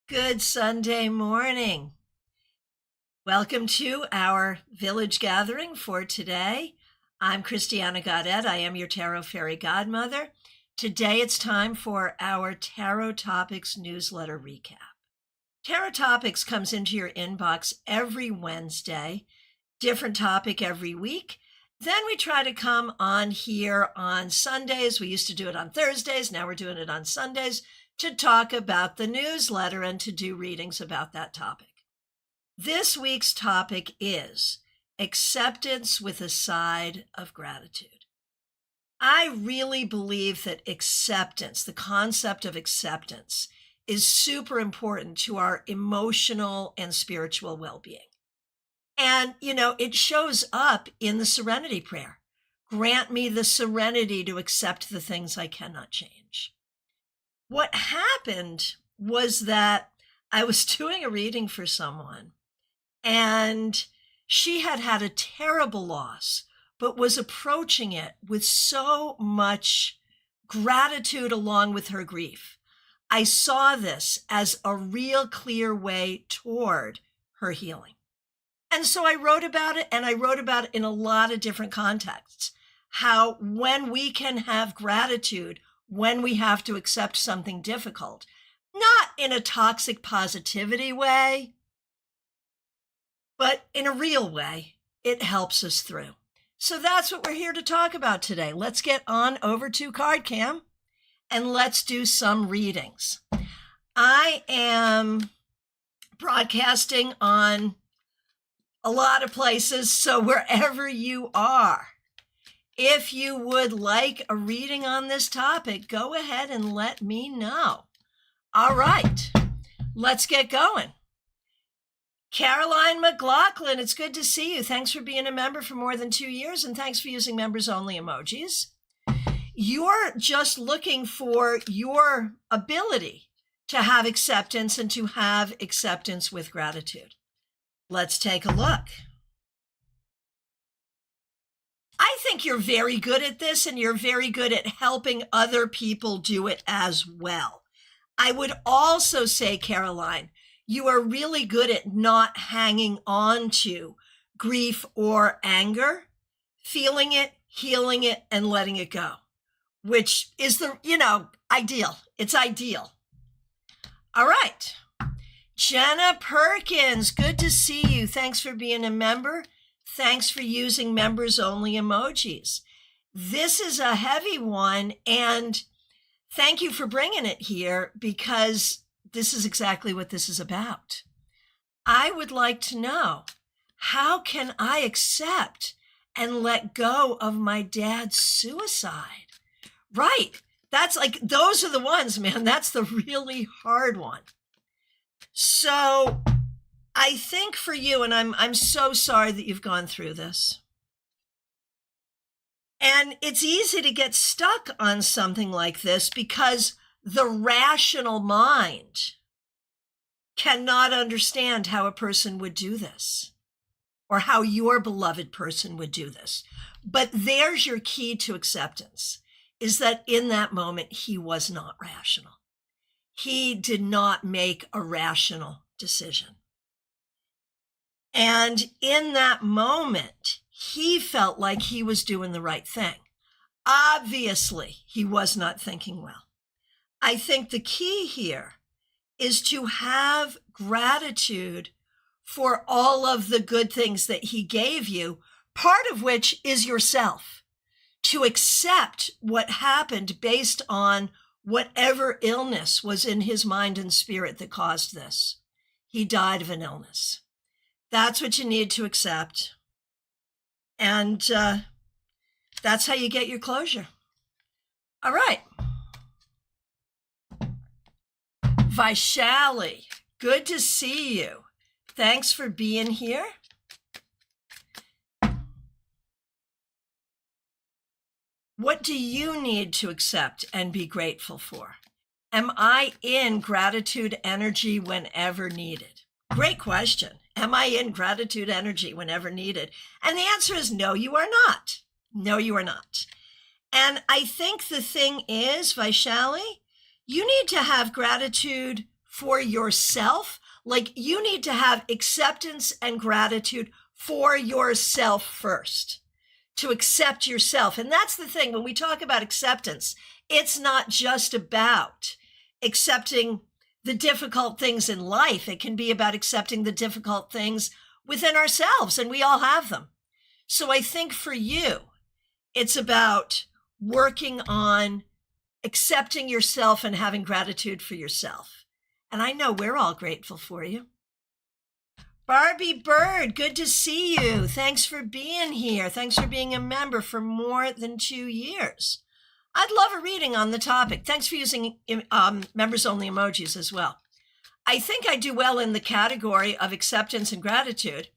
Good Sunday morning. Welcome to our village gathering for today. I'm Christiana Gaudet. I am your Tarot Fairy Godmother. Today it's time for our Tarot Topics newsletter recap. Tarot Topics comes into your inbox every Wednesday, different topic every week. Then we try to come on here on Sundays. We used to do it on Thursdays. Now we're doing it on Sundays to talk about the newsletter and to do readings about that topic. This week's topic is acceptance with a side of gratitude. I really believe that acceptance, the concept of acceptance, is super important to our emotional and spiritual well-being. And, it shows up in the serenity prayer. Grant me the serenity to accept the things I cannot change. What happened was that I was doing a reading for someone, and she had had a terrible loss, but was approaching it with so much gratitude along with her grief. I saw this as a real clear way toward her healing. And so I wrote about it, and I wrote about it in a lot of different contexts. How when we can have gratitude, when we have to accept something difficult, not in a toxic positivity way, but in a real way, it helps us through. So that's what we're here to talk about today. Let's get on over to CardCam and let's do some readings. I am broadcasting on a lot of places, so wherever you are, if you would like a reading on this topic, go ahead and let me know. All right, let's get going. Caroline McLaughlin, it's good to see you. Thanks for being a member for more than 2 years, and thanks for using members-only emojis. You're just looking for your ability to have acceptance and to have acceptance with gratitude. Let's take a look. I think you're very good at this, and you're very good at helping other people do it as well. I would also say, Caroline, you are really good at not hanging on to grief or anger, feeling it, healing it, and letting it go, which is ideal. It's ideal. All right. Jenna Perkins, good to see you. Thanks for being a member. Thanks for using members-only emojis. This is a heavy one, and thank you for bringing it here because this is exactly what this is about. I would like to know, how can I accept and let go of my dad's suicide? Right. Those are the ones, man. That's the really hard one. So I think for you, and I'm so sorry that you've gone through this. And it's easy to get stuck on something like this because the rational mind cannot understand how a person would do this or how your beloved person would do this. But there's your key to acceptance, is that in that moment, he was not rational. He did not make a rational decision. And in that moment, he felt like he was doing the right thing. Obviously, he was not thinking well. I think the key here is to have gratitude for all of the good things that he gave you, part of which is yourself, to accept what happened based on whatever illness was in his mind and spirit that caused this. He died of an illness. That's what you need to accept. And that's how you get your closure. All right. Vaishali, good to see you. Thanks for being here. What do you need to accept and be grateful for? Am I in gratitude energy whenever needed? Great question. Am I in gratitude energy whenever needed? And the answer is no, you are not. No, you are not. And I think the thing is, Vaishali, you need to have gratitude for yourself. Like, you need to have acceptance and gratitude for yourself first, to accept yourself. And that's the thing. When we talk about acceptance, it's not just about accepting the difficult things in life. It can be about accepting the difficult things within ourselves, and we all have them. So I think for you, it's about working on accepting yourself and having gratitude for yourself. And I know we're all grateful for you. Barbie Bird, good to see you. Thanks for being here. Thanks for being a member for more than 2 years. I'd love a reading on the topic. Thanks for using members-only emojis as well. I think I do well in the category of acceptance and gratitude,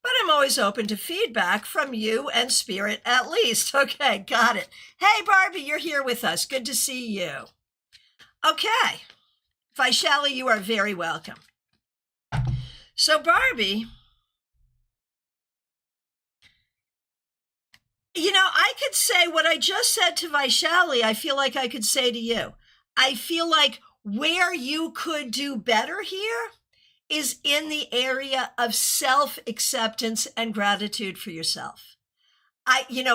but I'm always open to feedback from you and Spirit at least. Okay, got it. Hey, Barbie, you're here with us. Good to see you. Okay, Vaishali, you are very welcome. So, Barbie, I could say what I just said to Vaishali, I feel like I could say to you. I feel like where you could do better here is in the area of self-acceptance and gratitude for yourself.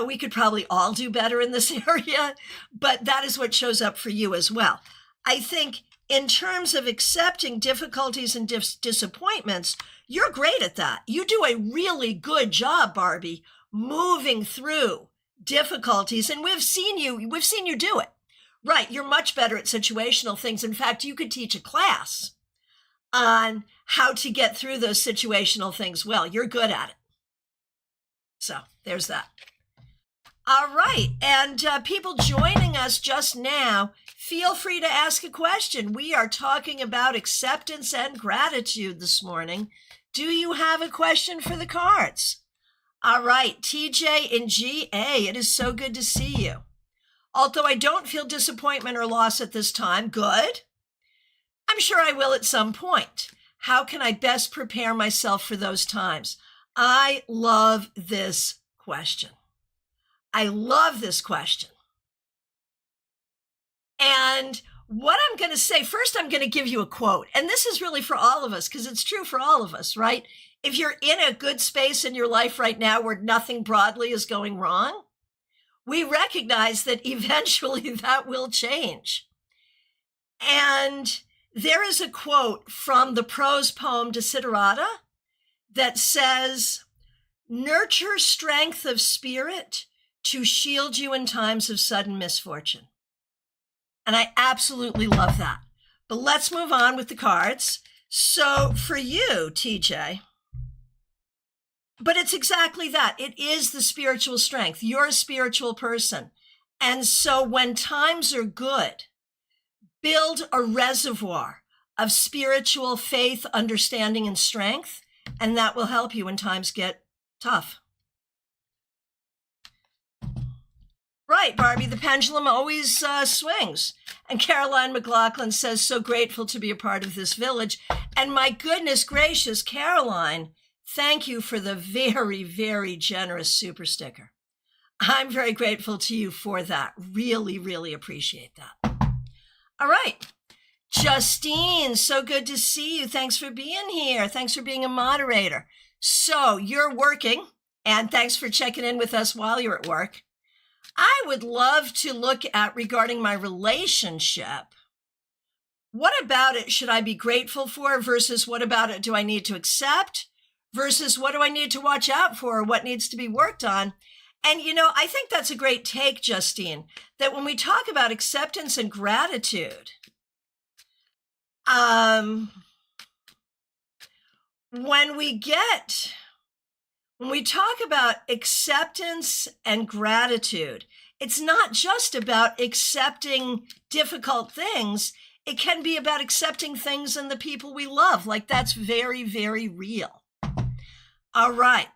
We could probably all do better in this area, but that is what shows up for you as well. I think in terms of accepting difficulties and disappointments, you're great at that. You do a really good job, Barbie, moving through difficulties, and we've seen you do it. Right, you're much better at situational things. In fact, you could teach a class on how to get through those situational things well. You're good at it. So there's that. All right, and people joining us just now, feel free to ask a question. We are talking about acceptance and gratitude this morning. Do you have a question for the cards? All right, TJ and GA, it is so good to see you. Although I don't feel disappointment or loss at this time, good. I'm sure I will at some point. How can I best prepare myself for those times? I love this question. I love this question. And what I'm going to say, first, I'm going to give you a quote. And this is really for all of us, because it's true for all of us, right? If you're in a good space in your life right now where nothing broadly is going wrong, we recognize that eventually that will change. And there is a quote from the prose poem Desiderata that says, "Nurture strength of spirit to shield you in times of sudden misfortune." And I absolutely love that. But let's move on with the cards. So for you, TJ, but it's exactly that. It is the spiritual strength. You're a spiritual person. And so when times are good, build a reservoir of spiritual faith, understanding, and strength, and that will help you when times get tough. Right, Barbie, the pendulum always swings. And Caroline McLaughlin says, so grateful to be a part of this village. And my goodness gracious, Caroline, thank you for the very, very generous super sticker. I'm very grateful to you for that. Really, really appreciate that. All right. Justine, so good to see you. Thanks for being here. Thanks for being a moderator. So you're working, and thanks for checking in with us while you're at work. I would love to look at regarding my relationship. What about it should I be grateful for versus what about it do I need to accept versus what do I need to watch out for or what needs to be worked on? And, I think that's a great take, Justine, that when we talk about acceptance and gratitude, when we talk about acceptance and gratitude, it's not just about accepting difficult things. It can be about accepting things and the people we love. Like, that's very, very real. All right.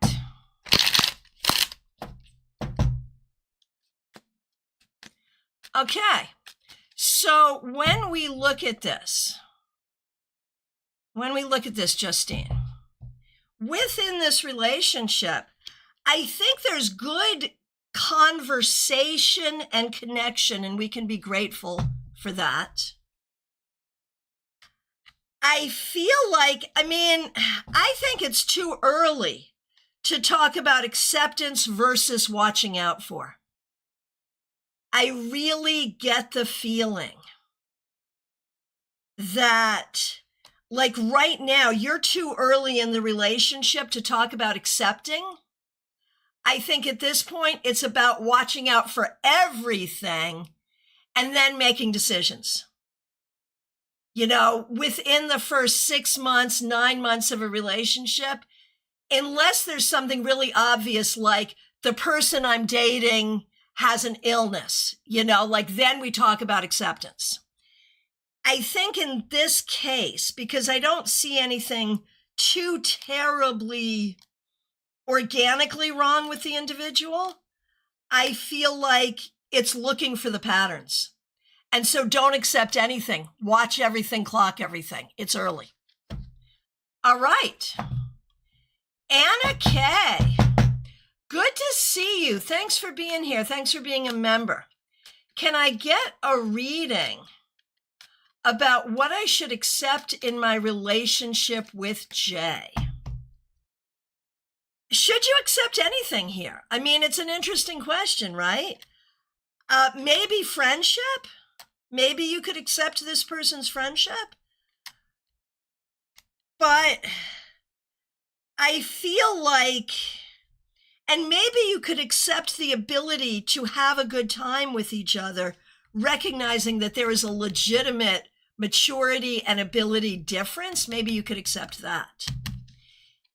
Okay. So when we look at this, Justine, within this relationship, I think there's good conversation and connection, and we can be grateful for that. I feel like, I think it's too early to talk about acceptance versus watching out for. I really get the feeling that, like right now, you're too early in the relationship to talk about accepting. I think at this point, it's about watching out for everything and then making decisions. Within the first 6 months, 9 months of a relationship, unless there's something really obvious, like the person I'm dating has an illness, then we talk about acceptance. I think in this case, because I don't see anything too terribly organically wrong with the individual, I feel like it's looking for the patterns. And so don't accept anything. Watch everything, clock everything. It's early. All right. Anna K. Good to see you. Thanks for being here. Thanks for being a member. Can I get a reading about what I should accept in my relationship with Jay? Should you accept anything here? It's an interesting question, right? Maybe friendship? Maybe you could accept this person's friendship? But I feel like, and maybe you could accept the ability to have a good time with each other, recognizing that there is a legitimate maturity and ability difference. Maybe you could accept that.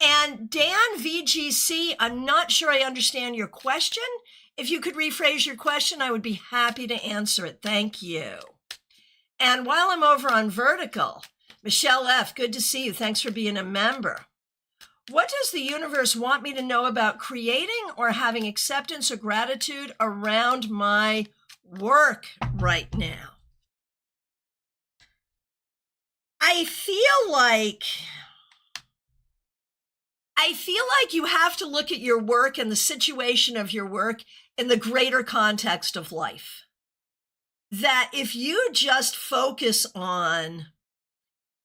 And Dan VGC, I'm not sure I understand your question. If you could rephrase your question, I would be happy to answer it. Thank you. And while I'm over on Vertical, Michelle F., good to see you. Thanks for being a member. What does the universe want me to know about creating or having acceptance or gratitude around my work right now? I feel like you have to look at your work and the situation of your work in the greater context of life. That if you just focus on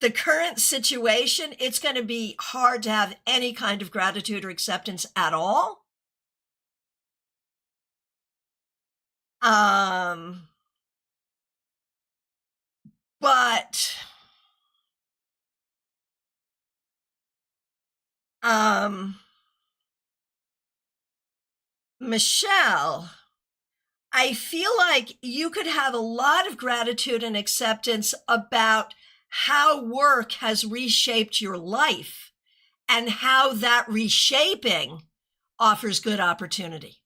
the current situation, it's going to be hard to have any kind of gratitude or acceptance at all. But Michelle, I feel like you could have a lot of gratitude and acceptance about how work has reshaped your life and how that reshaping offers good opportunity.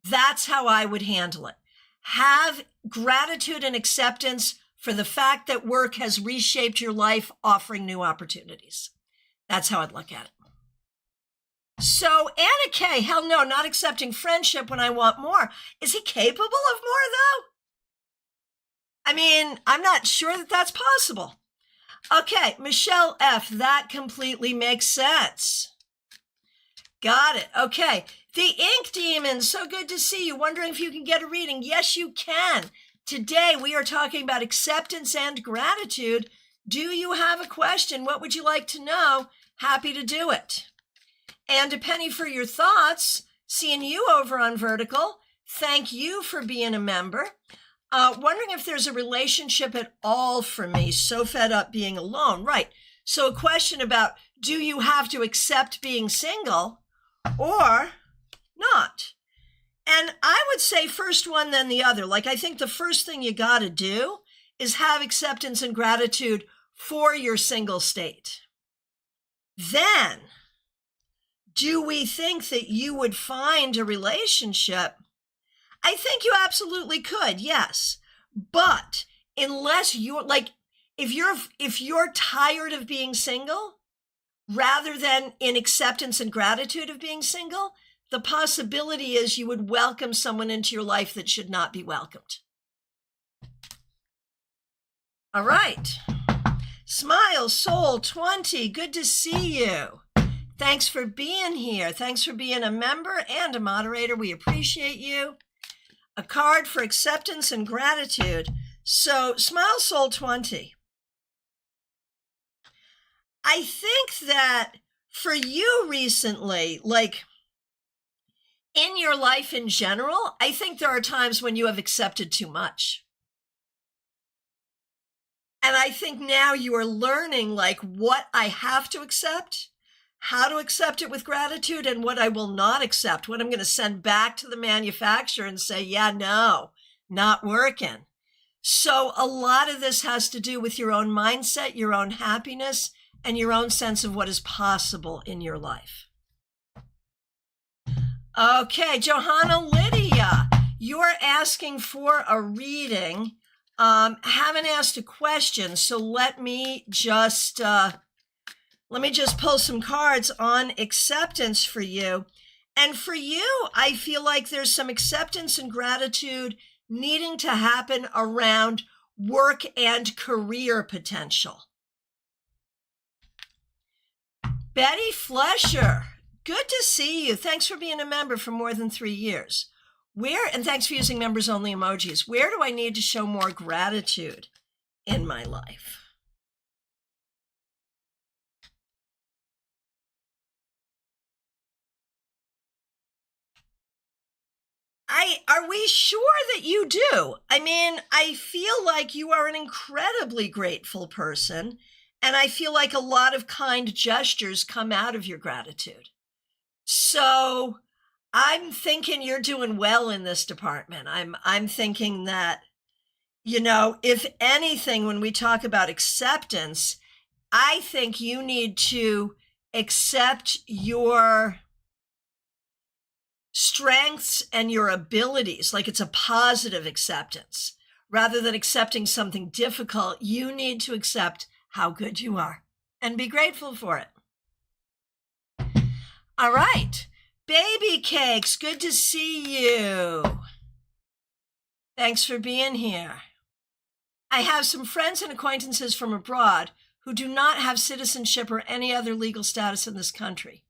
That's how I would handle it. Have gratitude and acceptance for the fact that work has reshaped your life, offering new opportunities. That's how I'd look at it. So Anna K, hell no, not accepting friendship when I want more. Is he capable of more, though? I'm not sure that that's possible. Okay, Michelle F, that completely makes sense. Got it. Okay. The Ink Demon, so good to see you. Wondering if you can get a reading. Yes, you can. Today, we are talking about acceptance and gratitude. Do you have a question? What would you like to know? Happy to do it. And a penny for your thoughts. Seeing you over on Vertical. Thank you for being a member. Wondering if there's a relationship at all for me. So fed up being alone. Right. So a question about, do you have to accept being single or not? And I would say first one, then the other. Like, I think the first thing you got to do is have acceptance and gratitude for your single state. Then, do we think that you would find a relationship? I think you absolutely could, yes. But unless you're like, if you're tired of being single, rather than in acceptance and gratitude of being single, the possibility is you would welcome someone into your life that should not be welcomed. All right. Smile Soul 20, good to see you. Thanks for being here. Thanks for being a member and a moderator. We appreciate you. A card for acceptance and gratitude. So Smile Soul 20. I think that for you recently, like in your life in general, I think there are times when you have accepted too much. And I think now you are learning like what I have to accept, how to accept it with gratitude, and what I will not accept, what I'm going to send back to the manufacturer and say, yeah, no, not working. So a lot of this has to do with your own mindset, your own happiness, and your own sense of what is possible in your life. Okay, Johanna Lydia, you're asking for a reading. Haven't asked a question, so let me just pull some cards on acceptance for you. And for you, I feel like there's some acceptance and gratitude needing to happen around work and career potential. Betty Flesher, good to see you. Thanks for being a member for more than 3 years. And thanks for using members only emojis. Where do I need to show more gratitude in my life? Are we sure that you do? I mean, I feel like you are an incredibly grateful person, and I feel like a lot of kind gestures come out of your gratitude. So I'm thinking you're doing well in this department. I'm thinking that, if anything, when we talk about acceptance, I think you need to accept your strengths and your abilities, like it's a positive acceptance. Rather than accepting something difficult, you need to accept how good you are and be grateful for it. All right, Baby Cakes, good to see you. Thanks for being here. I have some friends and acquaintances from abroad who do not have citizenship or any other legal status in this country.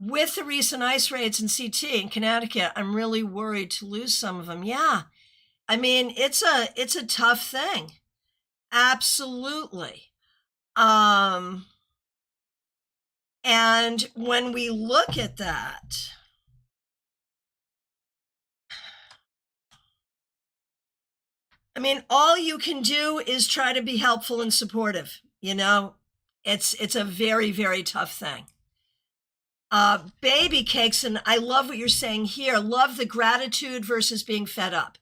With the recent ICE raids in CT in Connecticut, I'm really worried to lose some of them. Yeah, I mean, it's a tough thing. Absolutely. And when we look at that, I mean, all you can do is try to be helpful and supportive. It's a very, very tough thing. Baby Cakes, and I love what you're saying here. Love the gratitude versus being fed up.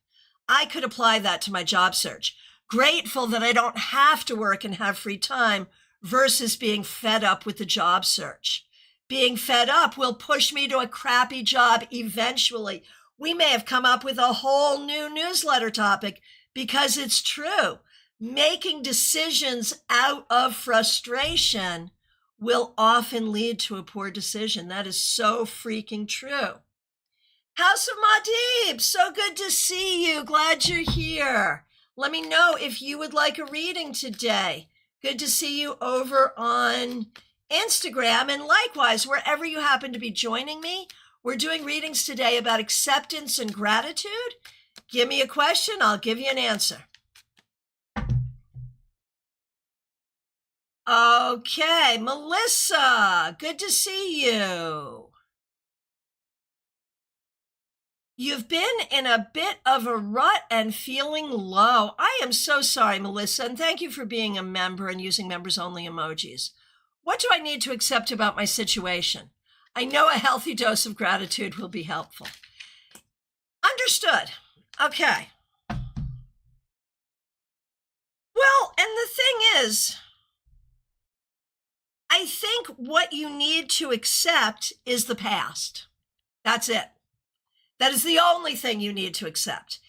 I could apply that to my job search. Grateful that I don't have to work and have free time versus being fed up with the job search. Being fed up will push me to a crappy job eventually. We may have come up with a whole new newsletter topic because it's true. Making decisions out of frustration will often lead to a poor decision. That is so freaking true. House of Madib, so good to see you. Glad you're here. Let me know if you would like a reading today. Good to see you over on Instagram, and likewise, wherever you happen to be joining me. We're doing readings today about acceptance and gratitude. Give me a question, I'll give you an answer. Okay, Melissa, good to see you. You've been in a bit of a rut and feeling low. I am so sorry, Melissa, and thank you for being a member and using members only emojis. What do I need to accept about my situation? I know a healthy dose of gratitude will be helpful. Understood. Okay. Well, and the thing is, I think what you need to accept is the past. That's it. That is the only thing you need to accept.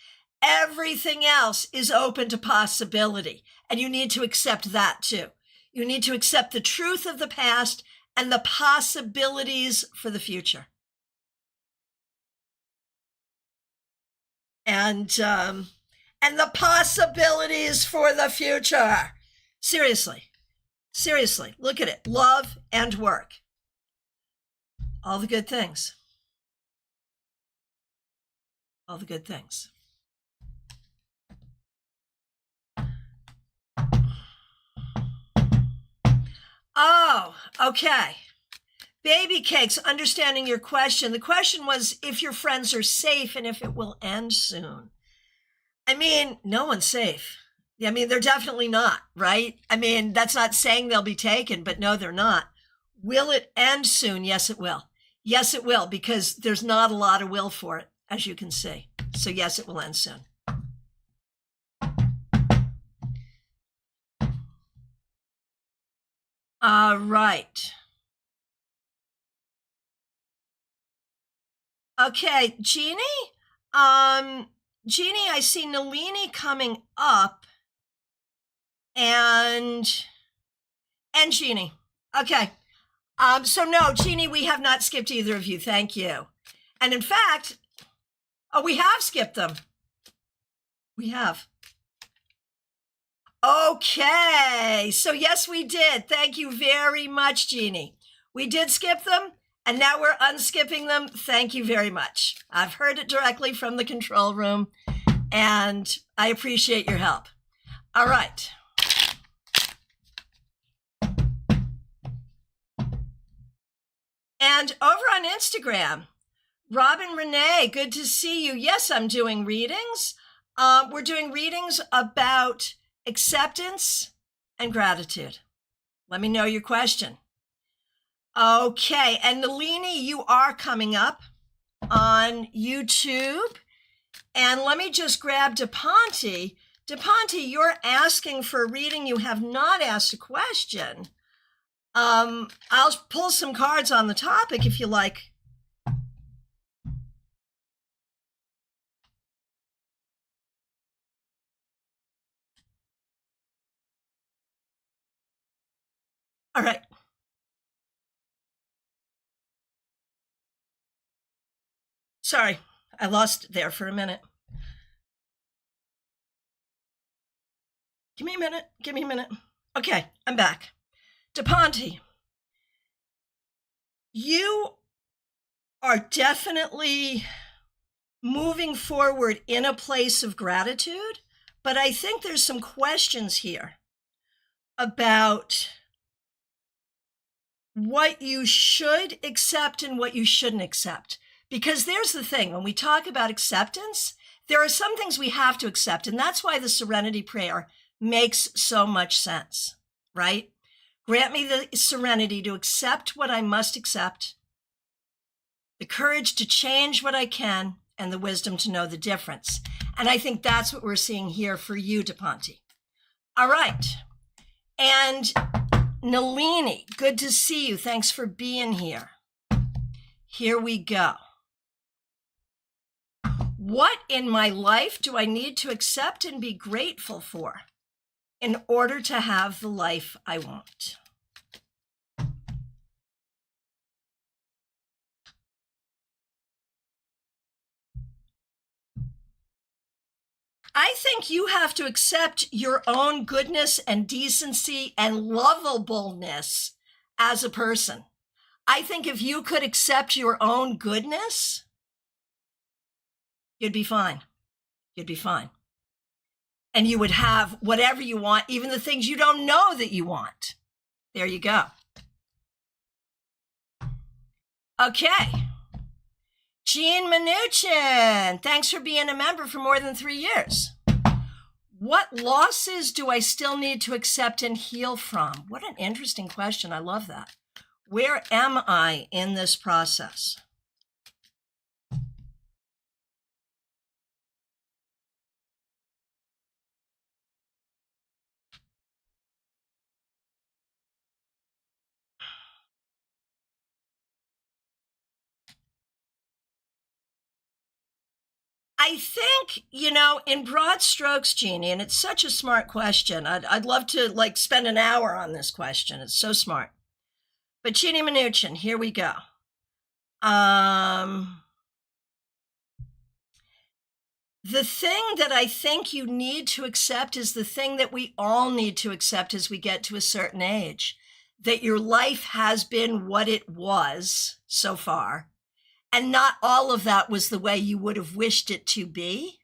Everything else is open to possibility, and you need to accept that too. You need to accept the truth of the past and the possibilities for the future. And the possibilities for the future. Seriously, look at it. Love and work. All the good things. All the good things. Oh, okay. Baby cakes, understanding your question. The question was if your friends are safe and if it will end soon. I mean, no one's safe. I mean, they're definitely not, right? I mean, that's not saying they'll be taken, but no, they're not. Will it end soon? Yes, it will. Yes, it will, because there's not a lot of will for it, as you can see. So yes, it will end soon. Right. Okay, Jeannie? Jeannie, I see Nalini coming up and Jeannie. Okay. So no, Jeannie, we have not skipped either of you. Thank you. And in fact, we have skipped them. We have. Okay. So yes, we did. Thank you very much, Jeannie. We did skip them, and now we're unskipping them. Thank you very much. I've heard it directly from the control room, and I appreciate your help. All right. And over on Instagram, Robin Renee, good to see you. Yes, I'm doing readings. We're doing readings about acceptance and gratitude. Let me know your question. Okay, and Nalini, you are coming up on YouTube. And let me just grab DePonte. DePonte, you're asking for a reading. You have not asked a question. I'll pull some cards on the topic if you like. All right. Sorry, I lost there for a minute. Give me a minute. Okay, I'm back. DePonte, you are definitely moving forward in a place of gratitude, but I think there's some questions here about what you should accept and what you shouldn't accept. Because there's the thing, when we talk about acceptance, there are some things we have to accept, and that's why the serenity prayer makes so much sense, right? Grant me the serenity to accept what I must accept, the courage to change what I can, and the wisdom to know the difference. And I think that's what we're seeing here for you, DePonte. All right. And Nalini, good to see you. Thanks for being here. Here we go. What in my life do I need to accept and be grateful for in order to have the life I want? I think you have to accept your own goodness and decency and lovableness as a person. I think if you could accept your own goodness, you'd be fine. You'd be fine. And you would have whatever you want, even the things you don't know that you want. There you go. Okay. Jean Mnuchin, thanks for being a member for more than 3 years. What losses do I still need to accept and heal from? What an interesting question. I love that. Where am I in this process? I think, in broad strokes, Jeannie, and it's such a smart question. I'd love to spend an hour on this question. It's so smart. But Jeannie Mnuchin, here we go. The thing that I think you need to accept is the thing that we all need to accept as we get to a certain age, that your life has been what it was so far. And not all of that was the way you would have wished it to be,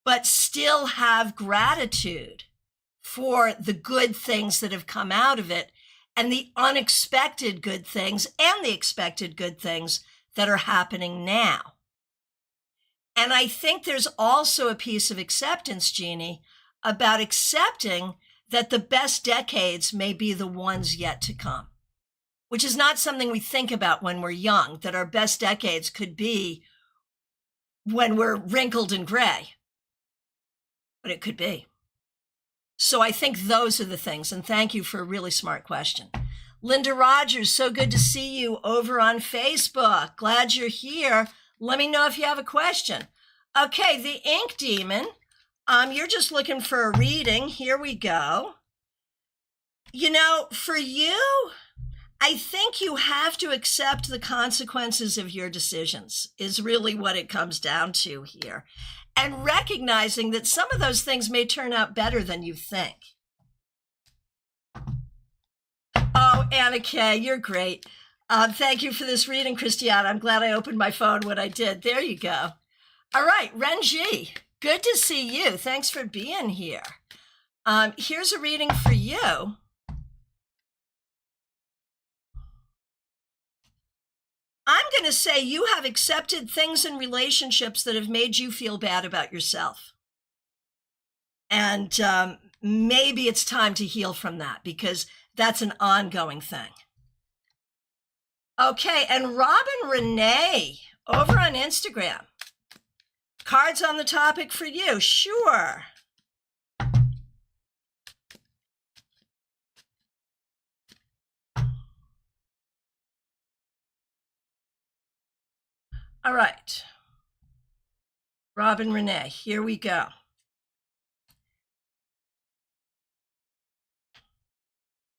but still have gratitude for the good things that have come out of it and the unexpected good things and the expected good things that are happening now. And I think there's also a piece of acceptance, Jeannie, about accepting that the best decades may be the ones yet to come, which is not something we think about when we're young, that our best decades could be when we're wrinkled and gray, but it could be. So I think those are the things, and thank you for a really smart question. Linda Rogers, so good to see you over on Facebook. Glad you're here. Let me know if you have a question. Okay, the Ink Demon, you're just looking for a reading. Here we go. You know, for you, I think you have to accept the consequences of your decisions is really what it comes down to here. And recognizing that some of those things may turn out better than you think. Oh, Anna Kay, you're great. Thank you for this reading, Christiana. I'm glad I opened my phone when I did. There you go. All right, Renji, good to see you. Thanks for being here. Here's a reading for you. I'm going to say you have accepted things in relationships that have made you feel bad about yourself. And maybe it's time to heal from that because that's an ongoing thing. Okay, and Robin Renee over on Instagram. Cards on the topic for you. Sure. All right. Robin Renee, here we go.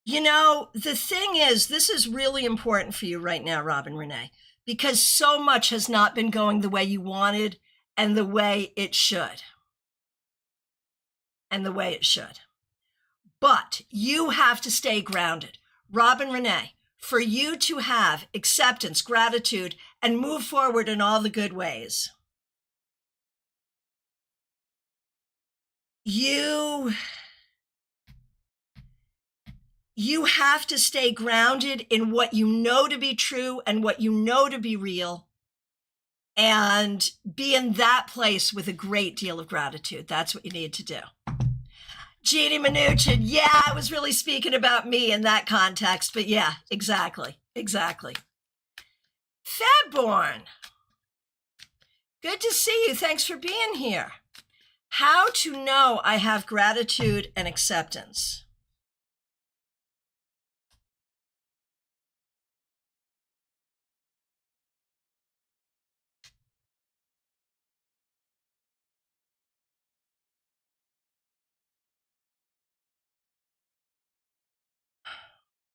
You know, the thing is, this is really important for you right now, Robin Renee, because so much has not been going the way you wanted and the way it should. And the way it should. But you have to stay grounded. Robin Renee, for you to have acceptance, gratitude, and move forward in all the good ways, you have to stay grounded in what you know to be true and what you know to be real, and be in that place with a great deal of gratitude. That's what you need to do. Jeannie Mnuchin, yeah, I was really speaking about me in that context, but yeah, exactly. Fedborn, good to see you. Thanks for being here. How to know I have gratitude and acceptance.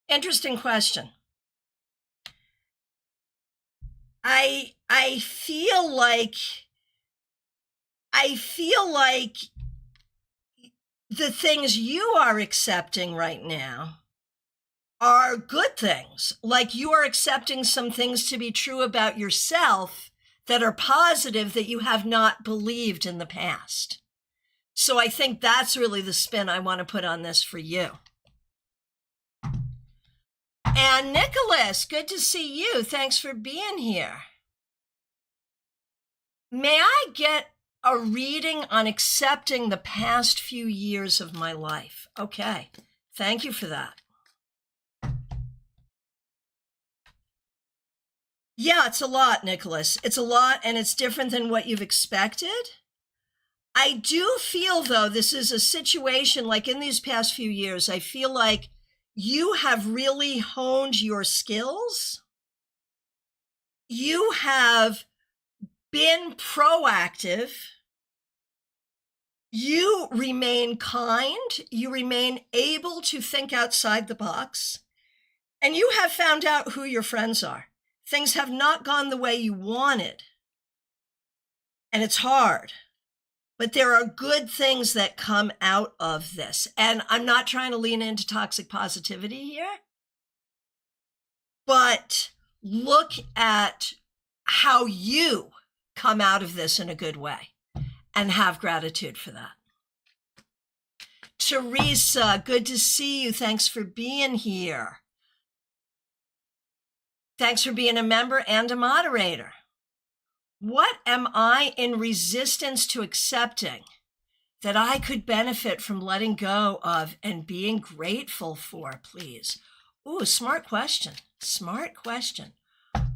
Interesting question. I feel like the things you are accepting right now are good things. Like you are accepting some things to be true about yourself that are positive that you have not believed in the past. So I think that's really the spin I want to put on this for you. And Nicholas, good to see you. Thanks for being here. May I get a reading on accepting the past few years of my life? Okay, thank you for that. Yeah, it's a lot, Nicholas. It's a lot, and it's different than what you've expected. I do feel, though, this is a situation like in these past few years, I feel like you have really honed your skills. You have been proactive. You remain kind. You remain able to think outside the box. And you have found out who your friends are. Things have not gone the way you wanted. And it's hard. But there are good things that come out of this. And I'm not trying to lean into toxic positivity here. But look at how you come out of this in a good way and have gratitude for that. Teresa, good to see you. Thanks for being here. Thanks for being a member and a moderator. What am I in resistance to accepting that I could benefit from letting go of and being grateful for, please? Ooh, smart question. Smart question.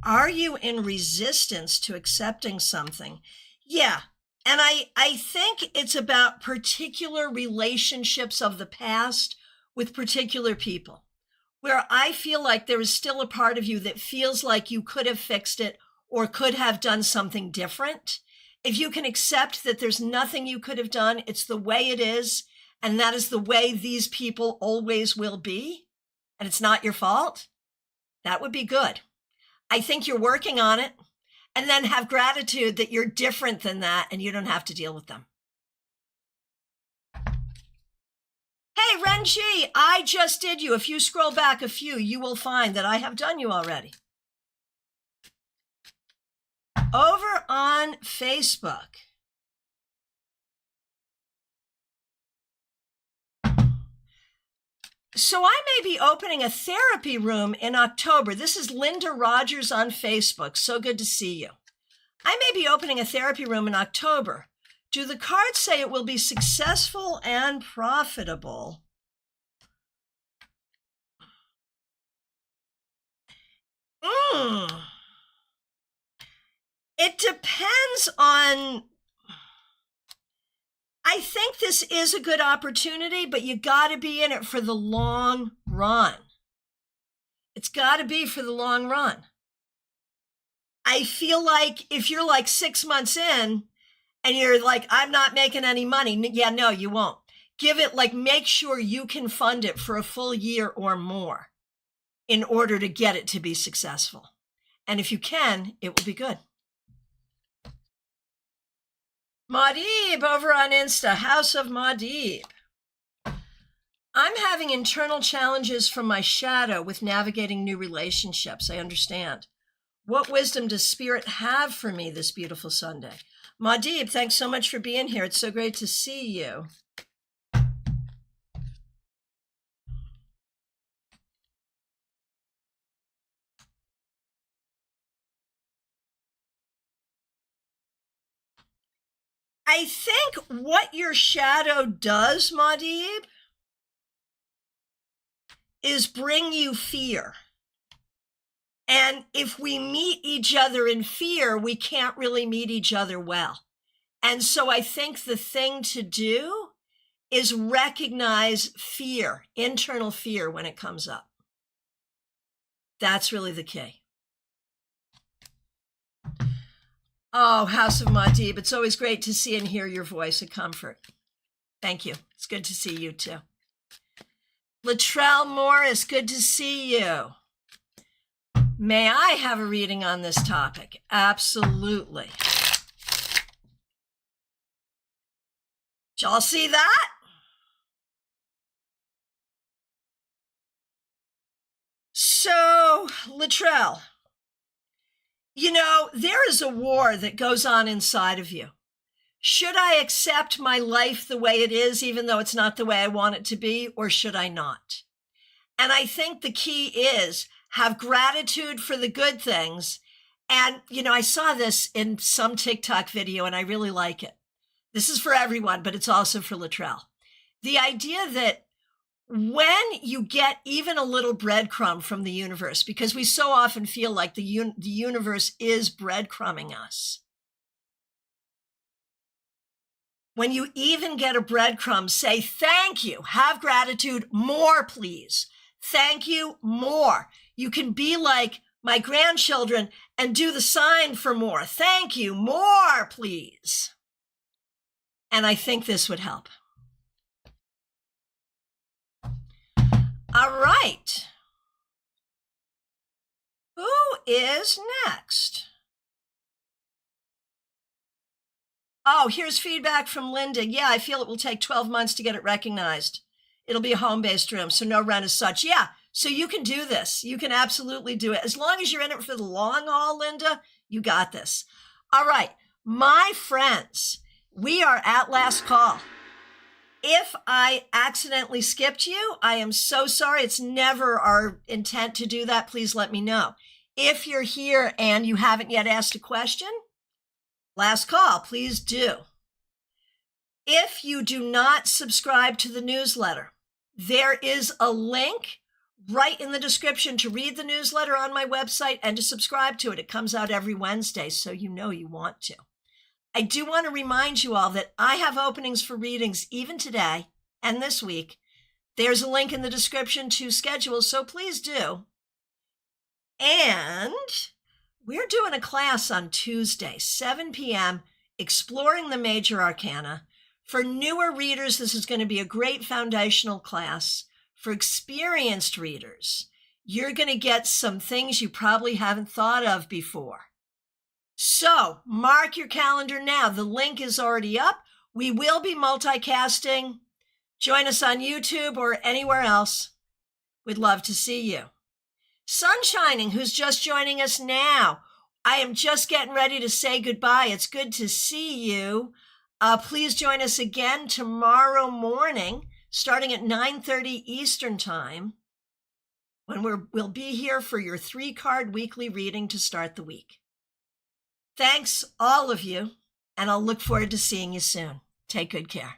Are you in resistance to accepting something? Yeah. And I think it's about particular relationships of the past with particular people, where I feel like there is still a part of you that feels like you could have fixed it or could have done something different. If you can accept that there's nothing you could have done, it's the way it is, and that is the way these people always will be, and it's not your fault, that would be good. I think you're working on it, and then have gratitude that you're different than that and you don't have to deal with them. Hey, Renji, I just did you. If you scroll back a few, you will find that I have done you already. Over on Facebook. So I may be opening a therapy room in October. This is Linda Rogers on Facebook. So good to see you. I may be opening a therapy room in October. Do the cards say it will be successful and profitable? It depends on, I think this is a good opportunity, but you got to be in it for the long run. It's got to be for the long run. I feel like if you're like 6 months in and you're like, I'm not making any money. Yeah, no, you won't. Give it, like, make sure you can fund it for a full year or more in order to get it to be successful. And if you can, it will be good. Maudib over on Insta, House of Maudib. I'm having internal challenges from my shadow with navigating new relationships. I understand. What wisdom does Spirit have for me this beautiful Sunday? Maudib, thanks so much for being here. It's so great to see you. I think what your shadow does, Maudib, is bring you fear. And if we meet each other in fear, we can't really meet each other well. And so I think the thing to do is recognize fear, internal fear, when it comes up. That's really the key. Oh, House of Maudib, it's always great to see and hear your voice of comfort. Thank you. It's good to see you too. Latrell Morris, good to see you. May I have a reading on this topic? Absolutely. Did y'all see that? So, Latrell, you know, there is a war that goes on inside of you. Should I accept my life the way it is, even though it's not the way I want it to be, or should I not? And I think the key is have gratitude for the good things. And, you know, I saw this in some TikTok video and I really like it. This is for everyone, but it's also for Latrell. The idea that when you get even a little breadcrumb from the universe, because we so often feel like the universe is breadcrumbing us. When you even get a breadcrumb, say, thank you, have gratitude, more, please. Thank you, more. You can be like my grandchildren and do the sign for more. Thank you, more, please. And I think this would help. All right. Who is next? Oh, here's feedback from Linda. Yeah, I feel it will take 12 months to get it recognized. It'll be a home-based room, so no rent as such. Yeah, so you can do this. You can absolutely do it. As long as you're in it for the long haul, Linda, you got this. All right, my friends, we are at last call. If I accidentally skipped you, I am so sorry. It's never our intent to do that. Please let me know. If you're here and you haven't yet asked a question, last call, please do. If you do not subscribe to the newsletter, there is a link right in the description to read the newsletter on my website and to subscribe to it. It comes out every Wednesday, so you know you want to. I do want to remind you all that I have openings for readings even today and this week. There's a link in the description to schedule, so please do. And we're doing a class on Tuesday, 7 p.m., exploring the major arcana. For newer readers, this is going to be a great foundational class. For experienced readers, you're going to get some things you probably haven't thought of before. So mark your calendar now. The link is already up. We will be multicasting. Join us on YouTube or anywhere else. We'd love to see you. Sunshining, who's just joining us now. I am just getting ready to say goodbye. It's good to see you. Please join us again tomorrow morning, starting at 9:30 Eastern Time, when we'll be here for your 3-card weekly reading to start the week. Thanks, all of you, and I'll look forward to seeing you soon. Take good care.